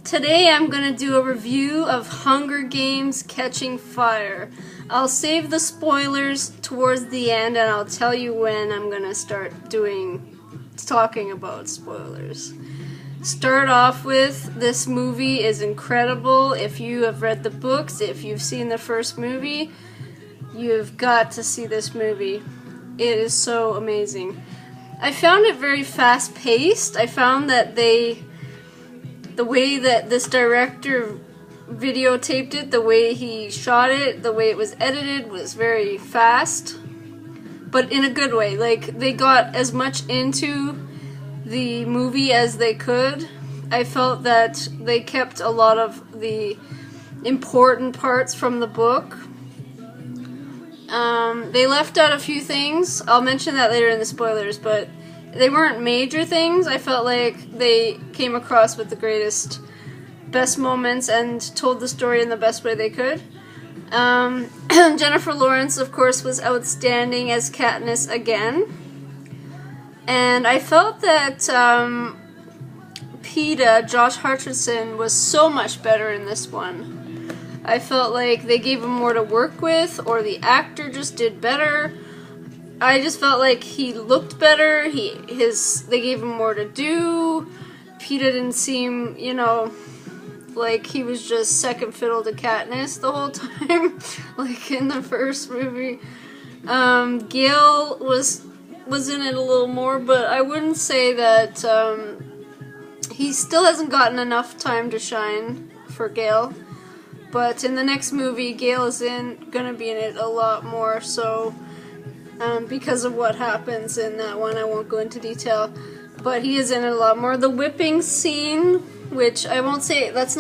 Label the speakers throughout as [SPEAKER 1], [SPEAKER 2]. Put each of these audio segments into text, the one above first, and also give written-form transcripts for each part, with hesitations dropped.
[SPEAKER 1] Today I'm going to do a review of Hunger Games: Catching Fire. I'll save the spoilers towards the end and I'll tell you when I'm going to start talking about spoilers. Start off with, this movie is incredible. If you have read the books, if you've seen the first movie, you've got to see this movie. It is so amazing. I found it very fast-paced. I found that the way that this director videotaped it, the way he shot it, the way it was edited was very fast, but in a good way. Like, they got as much into the movie as they could. I felt that they kept a lot of the important parts from the book. They left out a few things. I'll mention that later in the spoilers, but they weren't major things. I felt like they came across with the best moments and told the story in the best way they could. Jennifer Lawrence, of course, was outstanding as Katniss again. And I felt that Peeta, Josh Hutcherson, was so much better in this one. I felt like they gave him more to work with, or the actor just did better. I just felt like he looked better. They gave him more to do. Peeta didn't seem, like he was just second fiddle to Katniss the whole time, like in the first movie. Gale was in it a little more, but I wouldn't say that he still hasn't gotten enough time to shine for Gale. But in the next movie, Gale is gonna be in it a lot more, so because of what happens in that one, I won't go into detail. But he is in it a lot more. The whipping scene, which I wouldn't say that's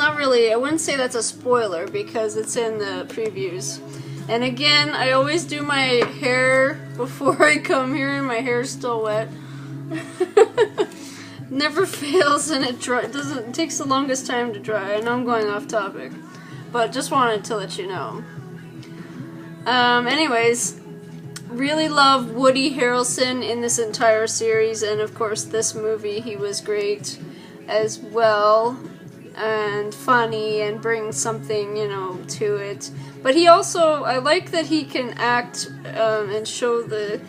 [SPEAKER 1] a spoiler because it's in the previews. And again, I always do my hair before I come here, and my hair's still wet. Never fails, and it takes the longest time to dry. I know I'm going off topic, but just wanted to let you know. Anyways, really love Woody Harrelson in this entire series, and of course this movie. He was great as well, and funny, and brings something, to it. But he also, I like that he can act and show the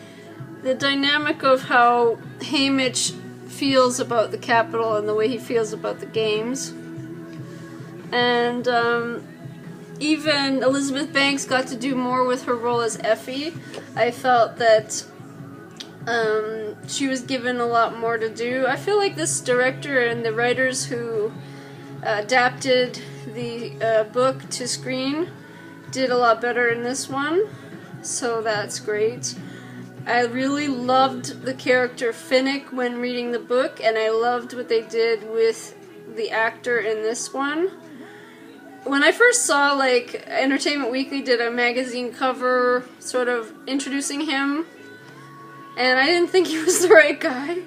[SPEAKER 1] dynamic of how Haymitch feels about the Capitol and the way he feels about the games. And even Elizabeth Banks got to do more with her role as Effie. I felt that she was given a lot more to do. I feel like this director and the writers who adapted the book to screen did a lot better in this one, so that's great. I really loved the character Finnick when reading the book, and I loved what they did with the actor in this one. When I first saw, Entertainment Weekly did a magazine cover sort of introducing him, and I didn't think he was the right guy.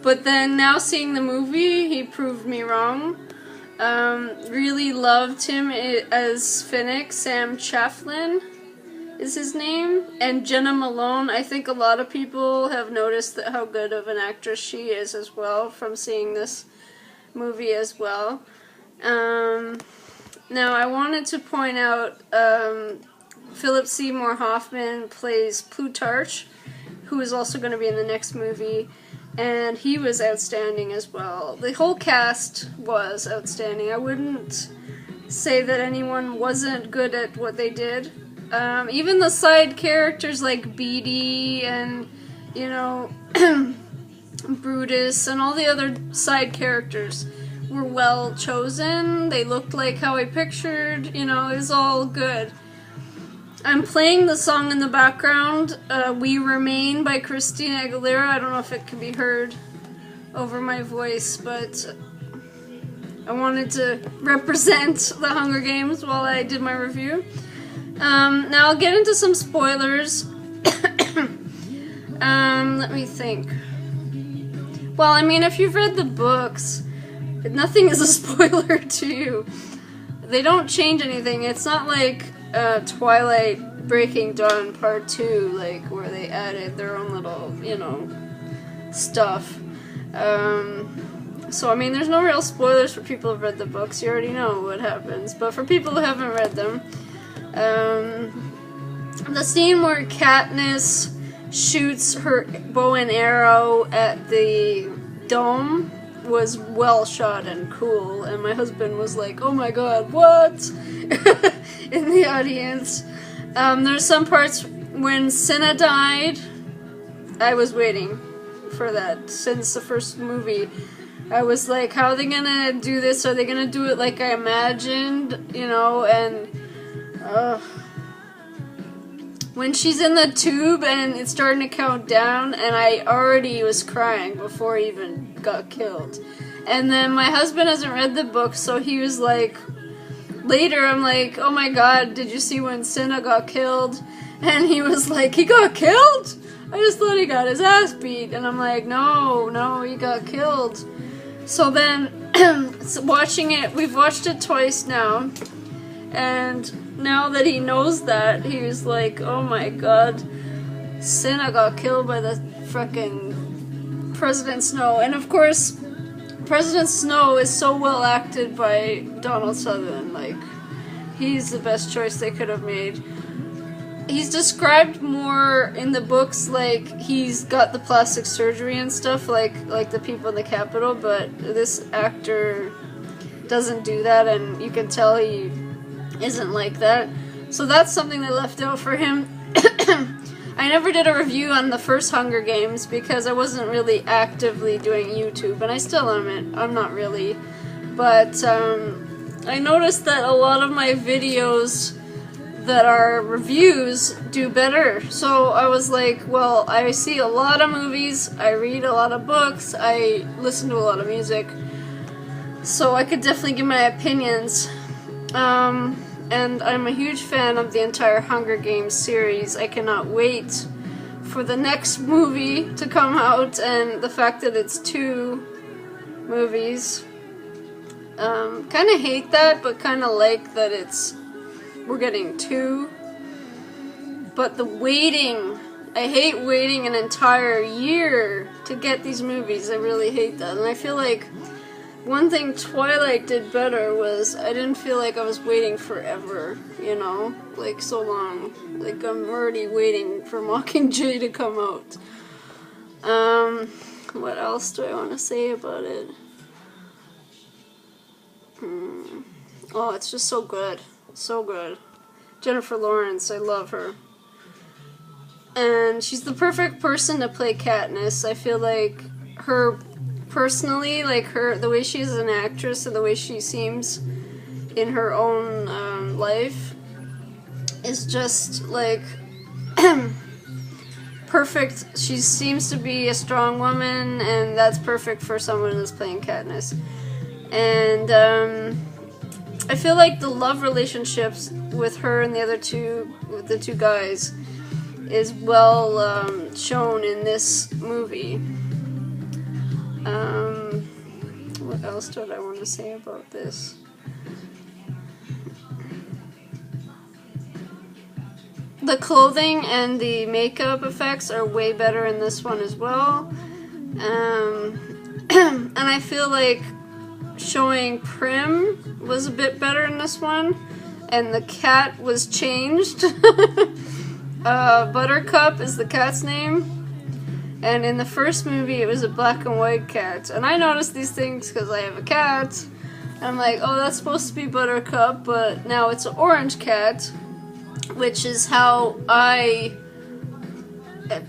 [SPEAKER 1] But then now seeing the movie, he proved me wrong. Really loved him as Finnick. Sam Claflin is his name. And Jenna Malone, I think a lot of people have noticed how good of an actress she is as well from seeing this movie as well. Now, I wanted to point out Philip Seymour Hoffman plays Plutarch, who is also going to be in the next movie, and he was outstanding as well. The whole cast was outstanding. I wouldn't say that anyone wasn't good at what they did. Even the side characters like Beetee and, Brutus and all the other side characters were well chosen. They looked like how I pictured, it was all good. I'm playing the song in the background, We Remain by Christina Aguilera. I don't know if it can be heard over my voice, but I wanted to represent the Hunger Games while I did my review. Now I'll get into some spoilers. Let me think. Well, if you've read the books, nothing is a spoiler to you. They don't change anything. It's not like Twilight Breaking Dawn Part 2, where they added their own little, stuff. So, I mean, there's no real spoilers for people who've read the books. You already know what happens. But for people who haven't read them, the scene where Katniss shoots her bow and arrow at the dome was well shot and cool. And my husband was like, oh my god, what? In the audience. There's some parts when Cinna died. I was waiting for that since the first movie. I was like, how are they gonna do this? Are they gonna do it like I imagined? You know, and when she's in the tube and it's starting to count down, and I already was crying before he even got killed. And then my husband hasn't read the book, so he was like, later I'm like, oh my god, did you see when Cinna got killed? And he was like, he got killed? I just thought he got his ass beat. And I'm like, no, he got killed. So then, watching it, we've watched it twice now, and now that he knows that, he was like, oh my god, Cinna got killed by the frickin' President Snow. And of course, President Snow is so well acted by Donald Sutherland, like, he's the best choice they could have made. He's described more in the books like he's got the plastic surgery and stuff like the people in the Capitol, but this actor doesn't do that, and you can tell he isn't like that. So that's something they left out for him. I never did a review on the first Hunger Games because I wasn't really actively doing YouTube, and I still am. I'm not really. But I noticed that a lot of my videos that are reviews do better. So I was like, well, I see a lot of movies, I read a lot of books, I listen to a lot of music, so I could definitely give my opinions. And I'm a huge fan of the entire Hunger Games series. I cannot wait for the next movie to come out, and the fact that it's 2 movies. Kind of hate that, but kind of like that we're getting 2. But the waiting, I hate waiting an entire year to get these movies. I really hate that. And I feel like one thing Twilight did better was I didn't feel like I was waiting forever, you know? Like, so long. Like, I'm already waiting for Mockingjay to come out. What else do I want to say about it? Oh, it's just so good. So good. Jennifer Lawrence, I love her. And she's the perfect person to play Katniss. I feel like her personally, like the way she is an actress and the way she seems in her own life is just like perfect. She seems to be a strong woman, and that's perfect for someone who's playing Katniss. And I feel like the love relationships with her and the two guys, is well shown in this movie. What else did I want to say about this? The clothing and the makeup effects are way better in this one as well. And I feel like showing Prim was a bit better in this one, and the cat was changed. Buttercup is the cat's name, and in the first movie it was a black and white cat. And I noticed these things because I have a cat, and I'm like, oh, that's supposed to be Buttercup, but now it's an orange cat, which is how I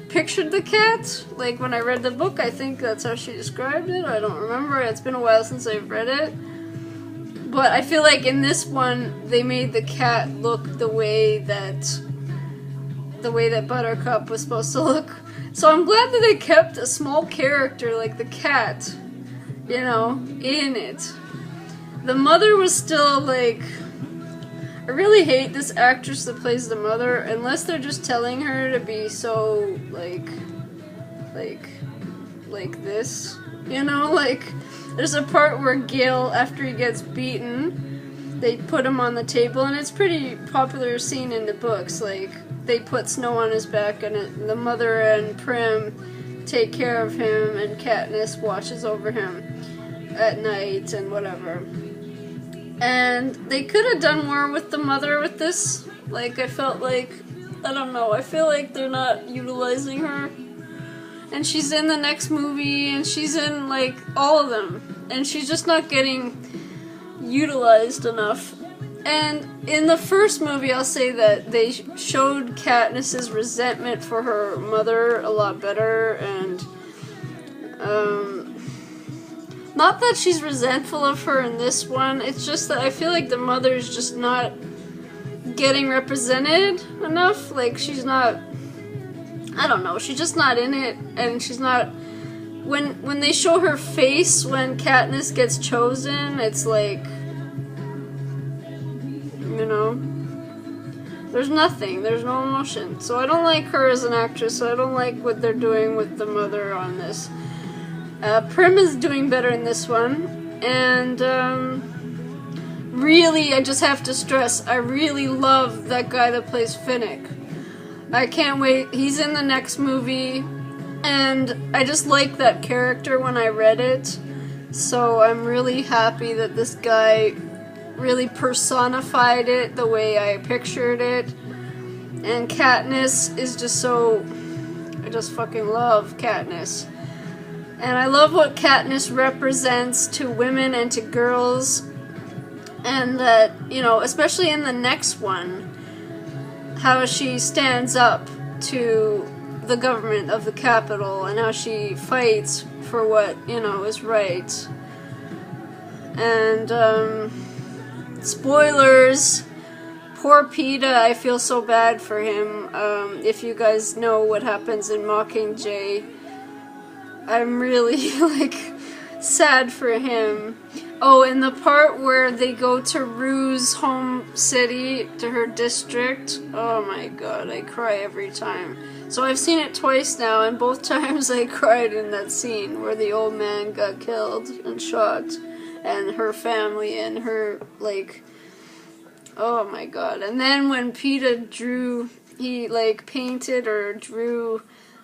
[SPEAKER 1] pictured the cat. Like, when I read the book, I think that's how she described it. I don't remember. It's been a while since I've read it. But I feel like in this one, they made the cat look the way that Buttercup was supposed to look. So I'm glad that they kept a small character like the cat, you know, in it. The mother was still like... I really hate this actress that plays the mother, unless they're just telling her to be so, like this, you know? Like, there's a part where Gale, after he gets beaten, they put him on the table, and it's a pretty popular scene in the books. Like, they put snow on his back, and the mother and Prim take care of him, and Katniss watches over him. at night and whatever. And they could have done more with the mother with this. Like, I felt like, I don't know, I feel like they're not utilizing her. And she's in the next movie, and she's in, like, all of them. And she's just not getting utilized enough. And in the first movie, I'll say that they showed Katniss's resentment for her mother a lot better, and, not that she's resentful of her in this one, it's just that I feel like the mother's just not getting represented enough. Like, she's not, I don't know, she's just not in it, and she's not, when they show her face when Katniss gets chosen, it's like, you know, there's nothing, there's no emotion. So I don't like her as an actress, so I don't like what they're doing with the mother on this. Prim is doing better in this one, and really, I just have to stress, I really love that guy that plays Finnick. I can't wait, he's in the next movie, and I just like that character when I read it, so I'm really happy that this guy really personified it the way I pictured it, and Katniss is just so, I just fucking love Katniss. And I love what Katniss represents to women and to girls, and that, you know, especially in the next one, how she stands up to the government of the capital, and how she fights for what, you know, is right. And, spoilers, poor Peeta, I feel so bad for him. If you guys know what happens in Mockingjay, I'm really, like, sad for him. Oh, and the part where they go to Rue's home city, to her district, oh my god, I cry every time. So I've seen it twice now, and both times I cried in that scene where the old man got killed and shot, and her family and her, like, oh my god. And then when Peeta drew, he, like, painted or drew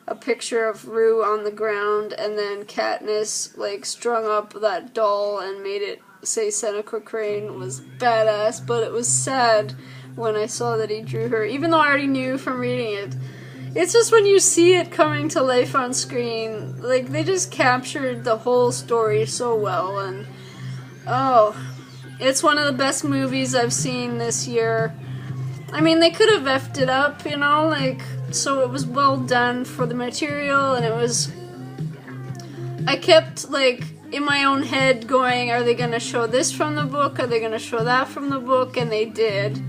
[SPEAKER 1] a picture of Rue on the ground, and then Katniss, like, strung up that doll and made it say Seneca Crane, was badass, but it was sad when I saw that he drew her, even though I already knew from reading it. It's just when you see it coming to life on screen, like, they just captured the whole story so well, and, oh, it's one of the best movies I've seen this year. I mean, they could have effed it up, you know, like, so it was well done for the material, and it was, I kept, like, in my own head going, are they going to show this from the book, are they going to show that from the book, and they did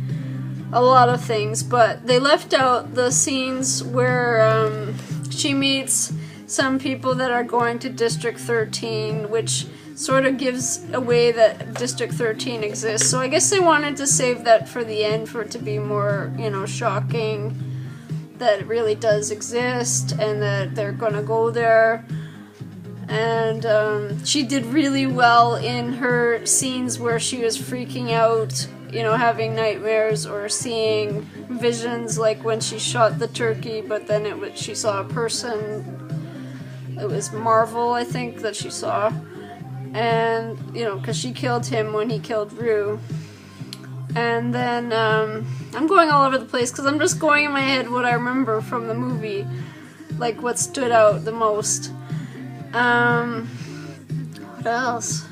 [SPEAKER 1] a lot of things, but they left out the scenes where she meets some people that are going to District 13, which sort of gives away that District 13 exists, so I guess they wanted to save that for the end for it to be more, you know, shocking that it really does exist, and that they're gonna go there. And she did really well in her scenes where she was freaking out, you know, having nightmares or seeing visions, like when she shot the turkey, but then she saw a person. It was Marvel, I think, that she saw. And, you know, because she killed him when he killed Rue. And then, I'm going all over the place because I'm just going in my head what I remember from the movie, like what stood out the most. What else?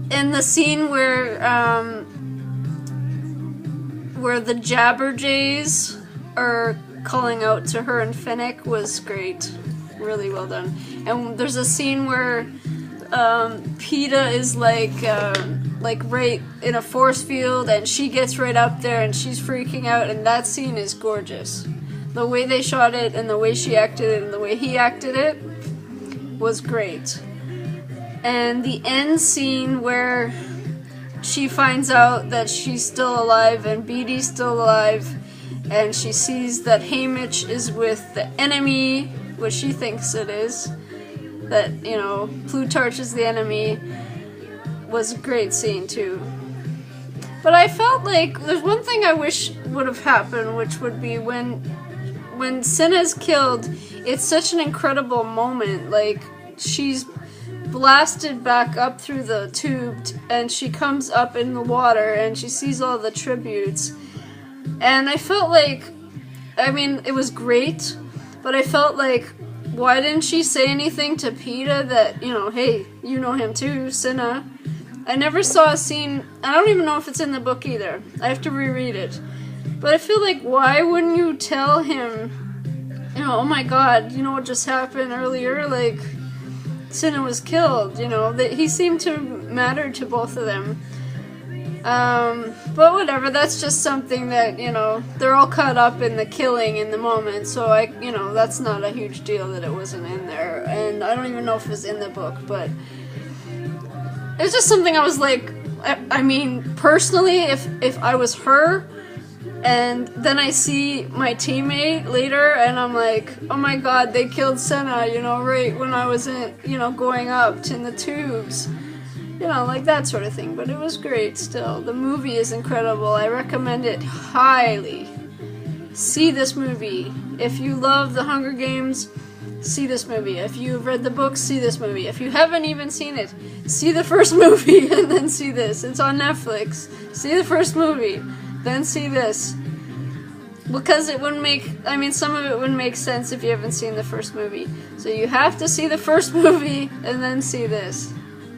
[SPEAKER 1] In the scene where the Jabberjays are calling out to her and Finnick was great. Really well done. And there's a scene where Peeta is like right in a force field, and she gets right up there and she's freaking out, and that scene is gorgeous. The way they shot it and the way she acted it and the way he acted it was great. And the end scene where she finds out that she's still alive and Beedee's still alive, and she sees that Haymitch is with the enemy, what she thinks it is, that, you know, Plutarch is the enemy, was a great scene too. But I felt like there's one thing I wish would have happened, which would be when Cinna's killed, it's such an incredible moment. Like, she's blasted back up through the tube, and she comes up in the water, and she sees all the tributes. And I felt like, I mean, it was great, but I felt like, why didn't she say anything to Peeta that, you know, hey, you know him too, Cinna? I never saw a scene, I don't even know if it's in the book either. I have to reread it. But I feel like, why wouldn't you tell him, you know, oh my god, you know what just happened earlier? Like, Cinna was killed, you know. He seemed to matter to both of them. But whatever, that's just something that, you know, they're all caught up in the killing in the moment, so you know, that's not a huge deal that it wasn't in there. And I don't even know if it was in the book, but it's just something I was like, I mean, personally, if I was her, and then I see my teammate later, and I'm like, oh my god, they killed Cinna, you know, right when I was in, you know, going up in the tubes. You know, like that sort of thing. But it was great still. The movie is incredible. I recommend it highly. See this movie. If you love The Hunger Games, see this movie. If you've read the books, see this movie. If you haven't even seen it, see the first movie and then see this. It's on Netflix. See the first movie, then see this. Because it wouldn't make, I mean, some of it wouldn't make sense if you haven't seen the first movie. So you have to see the first movie and then see this.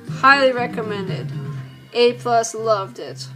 [SPEAKER 1] Highly recommended. A+, loved it.